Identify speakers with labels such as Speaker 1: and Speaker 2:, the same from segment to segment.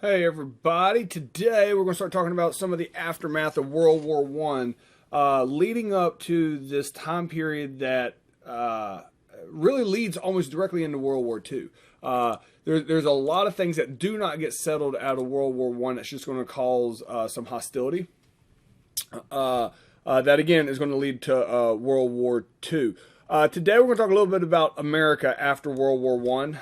Speaker 1: Hey everybody, today we're going to start talking about some of the aftermath of World War One, leading up to this time period that really leads almost directly into World War Two. There's a lot of things that do not get settled out of World War One that's just going to cause some hostility. That again is going to lead to World War Two. Today we're going to talk a little bit about America after World War One.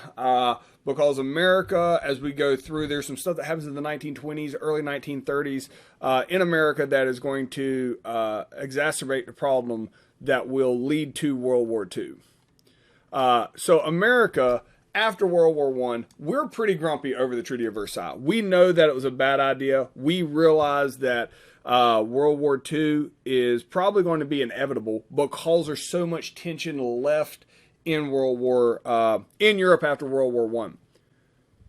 Speaker 1: Because America, as we go through, there's some stuff that happens in the 1920s, early 1930s in America that is going to exacerbate the problem that will lead to World War II. So America, after World War I, we're pretty grumpy over the Treaty of Versailles. We know that it was a bad idea. We realize that World War II is probably going to be inevitable because there's so much tension left in in Europe after World War One.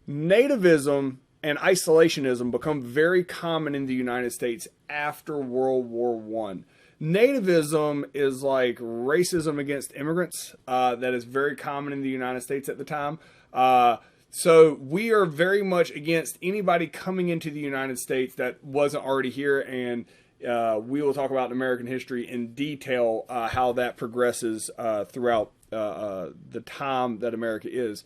Speaker 1: Nativism and isolationism become very common in the United States after World War One. Nativism is like racism against immigrants that is very common in the United States at the time. So we are very much against anybody coming into the United States that wasn't already here, and we will talk about in American history in detail how that progresses throughout the time that America is.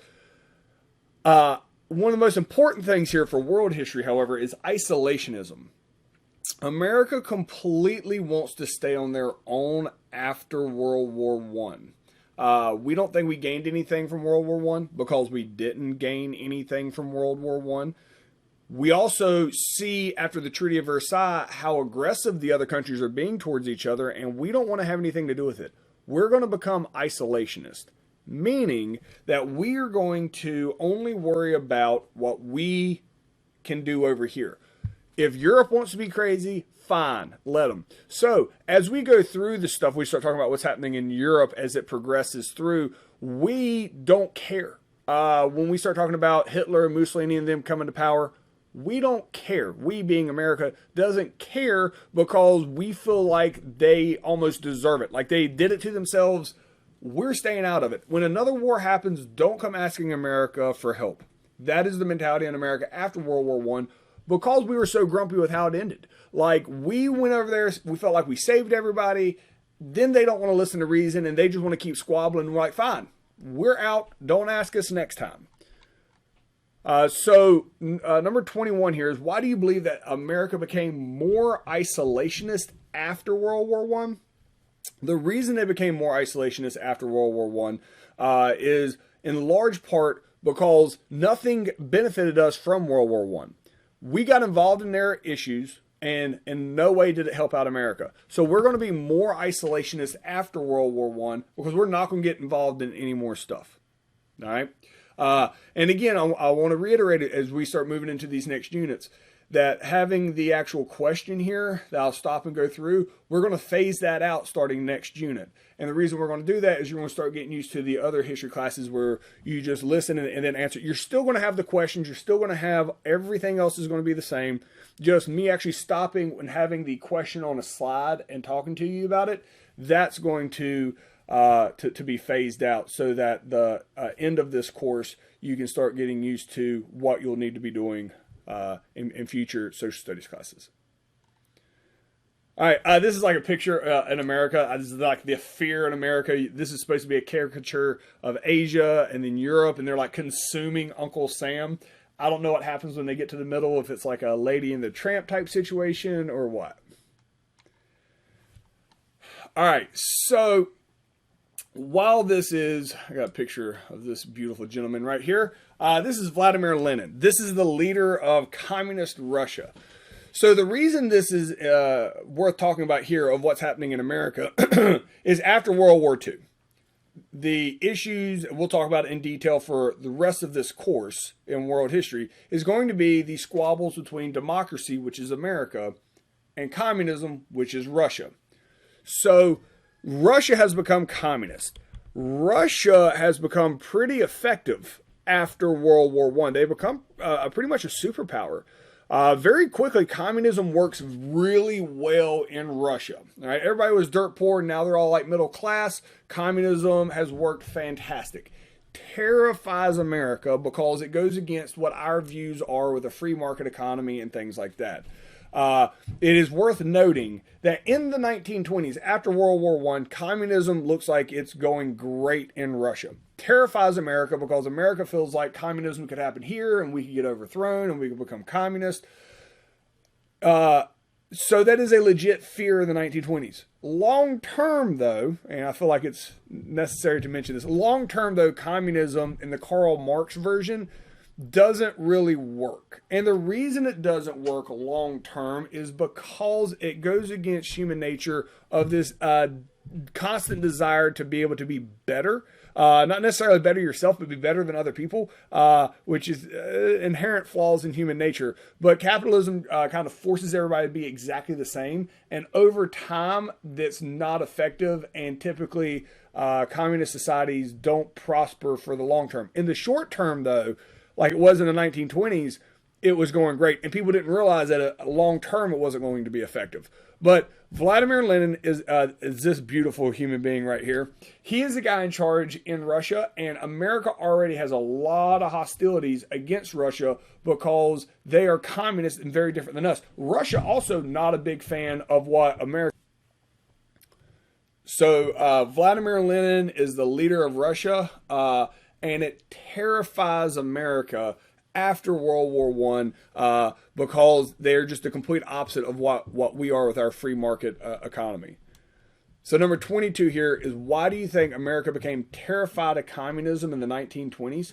Speaker 1: One of the most important things here for world history, however, is isolationism. America completely wants to stay on their own after World War One. We don't think we gained anything from World War One because we didn't gain anything from World War One. We also see after the Treaty of Versailles how aggressive the other countries are being towards each other, and we don't want to have anything to do with it. We're going to become isolationist, meaning that we are going to only worry about what we can do over here. If Europe wants to be crazy, fine, let them. So as we go through the stuff, we start talking about what's happening in Europe as it progresses through, we don't care. When we start talking about Hitler and Mussolini and them coming to power, we don't care. We, being America, doesn't care because we feel like they almost deserve it. Like they did it to themselves. We're staying out of it. When another war happens, don't come asking America for help. That is the mentality in America after World War One, because we were so grumpy with how it ended. Like we went over there, we felt like we saved everybody. Then they don't want to listen to reason and they just want to keep squabbling. We're like, fine, we're out. Don't ask us next time. Number 21 here is, why do you believe that America became more isolationist after World War One? The reason they became more isolationist after World War One is in large part because nothing benefited us from World War One. We got involved in their issues, and in no way did it help out America. So we're going to be more isolationist after World War One because we're not going to get involved in any more stuff. All right. And again, I want to reiterate it as we start moving into these next units, that having the actual question here that I'll stop and go through, we're going to phase that out starting next unit. And the reason we're going to do that is you're going to start getting used to the other history classes where you just listen and then answer. You're still going to have the questions. You're still going to have everything else is going to be the same. Just me actually stopping and having the question on a slide and talking to you about it, that's going to be phased out so that the end of this course, you can start getting used to what you'll need to be doing in future social studies classes. All right, this is like a picture in America. This is like the fear in America. This is supposed to be a caricature of Asia and then Europe, and they're like consuming Uncle Sam. I don't know what happens when they get to the middle, if it's like a Lady and the Tramp type situation or what. All right, so while this is, I got a picture of this beautiful gentleman right here. This is Vladimir Lenin. This is the leader of communist Russia. So the reason this is worth talking about here of what's happening in America is after World War II. The issues we'll talk about in detail for the rest of this course in world history is going to be the squabbles between democracy, which is America, and communism, which is Russia. So Russia has become communist. Russia has become pretty effective after World War One. They become pretty much a superpower. Very quickly, communism works really well in Russia. All right, everybody was dirt poor. Now they're all like middle class. Communism has worked fantastic. terrifies America because it goes against what our views are with a free market economy and things like that. It is worth noting that in the 1920s, after World War I, communism looks like it's going great in Russia. Terrifies America because America feels like communism could happen here and we could get overthrown and we could become communist. So that is a legit fear in the 1920s. Long term, though, and I feel like it's necessary to mention this, long term, though, communism in the Karl Marx version doesn't really work. And the reason it doesn't work long term is because it goes against human nature of this constant desire to be able to be better. Not necessarily better yourself, but be better than other people, which is inherent flaws in human nature. But capitalism kind of forces everybody to be exactly the same. And over time, that's not effective. And typically, communist societies don't prosper for the long term. In the short term, though, like it was in the 1920s, it was going great. And people didn't realize that long term, it wasn't going to be effective. But Vladimir Lenin is this beautiful human being right here. He is the guy in charge in Russia, and America already has a lot of hostilities against Russia because they are communist and very different than us. Russia also not a big fan of what America. So Vladimir Lenin is the leader of Russia, and it terrifies America after World War I because they're just the complete opposite of what we are with our free market economy. So number 22 here is, why do you think America became terrified of communism in the 1920s?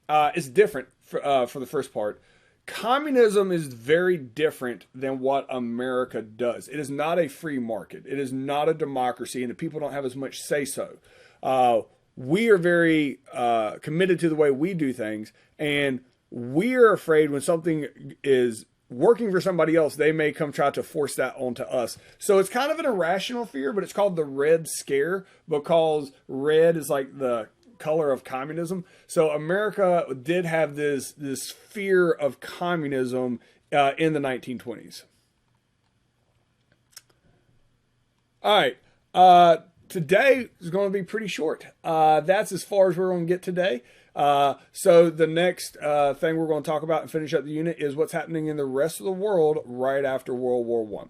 Speaker 1: It's different for the first part. Communism is very different than what America does. It is not a free market. It is not a democracy, and the people don't have as much say-so. We are very committed to the way we do things, and we are afraid when something is working for somebody else, they may come try to force that onto us. So it's kind of an irrational fear, but it's called the Red Scare because red is like the color of communism. So America did have this fear of communism in the 1920s. All right. Today is going to be pretty short. That's as far as we're going to get today. So the next thing we're going to talk about and finish up the unit is what's happening in the rest of the world right after World War I.